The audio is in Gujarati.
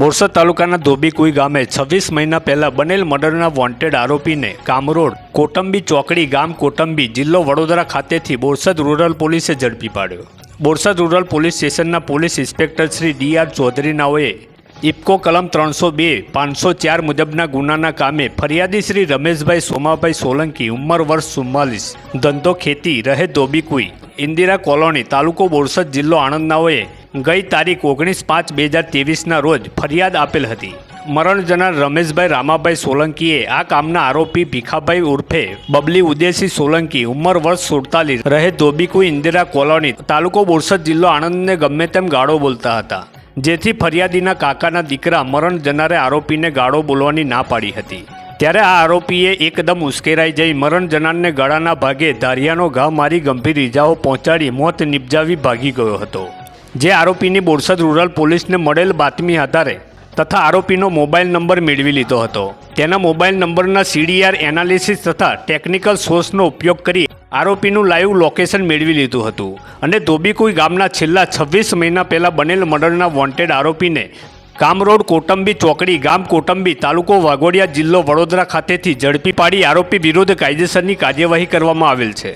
બોરસદ તાલુકાના ધોબીકુઈ ગામે 26 મહિના પહેલા બનેલ મર્ડરના વોન્ટેડ આરોપીને કામરોડ કોટંબી ચોકડી ગામ કોટંબી જિલ્લો વડોદરા ખાતેથી બોરસદ રૂરલ પોલીસે ઝડપી પાડ્યો। બોરસદ રૂરલ પોલીસ સ્ટેશનના પોલીસ ઇન્સ્પેક્ટર શ્રી ડી.આર. ચૌધરી નાઓએ ઇફકો કલમ 302-504 મુજબના ગુનાના કામે ફરિયાદી શ્રી રમેશભાઈ સોમાભાઈ સોલંકી ઉંમર વર્ષ 44 ધંધો ખેતી રહે ધોબીકુઈ ઇન્દિરા કોલોની તાલુકો બોરસદ જિલ્લો આણંદ નાઓએ ગઈ તારીખ 19/5/2023ના રોજ ફરિયાદ આપેલ હતી। મરણ જનાર રમેશભાઈ રામાભાઈ સોલંકીએ આ કામના આરોપી ભીખાભાઈ ઉર્ફે બબલી ઉદેશી સોલંકી ઉંમર વર્ષ 47 રહે ધોબીકુઈ ઇન્દિરા કોલોની તાલુકો બોરસદ જિલ્લો આણંદને ગમે તેમ ગાળો બોલતા હતા, જેથી ફરિયાદીના કાકાના દીકરા મરણ જનારે આરોપીને ગાળો બોલવાની ના પાડી હતી। ત્યારે આ આરોપીએ એકદમ ઉશ્કેરાઈ જઈ મરણ જનારને ગળાના ભાગે ધારિયાનો ઘા મારી ગંભીર ઇજાઓ પહોંચાડી મોત નિપજાવી ભાગી ગયો હતો। જે આરોપીની બોરસદ રૂરલ પોલીસને મળેલ બાતમી આધારે તથા આરોપીનો મોબાઈલ નંબર મેળવી લીધો હતો। તેના મોબાઈલ નંબરના CDR એનાલિસિસ તથા ટેકનિકલ સોર્સનો ઉપયોગ કરી આરોપીનું લાઈવ લોકેશન મેળવી લીધું હતું અને ધોબીકુઈ ગામના છેલ્લા 26 મહિના પહેલાં બનેલ મર્ડરના વોન્ટેડ આરોપીને કામરોડ કોટંબી ચોકડી ગામ કોટંબી તાલુકો વાઘોડિયા જિલ્લો વડોદરા ખાતેથી ઝડપી પાડી આરોપી વિરુદ્ધ કાયદેસરની કાર્યવાહી કરવામાં આવેલ છે।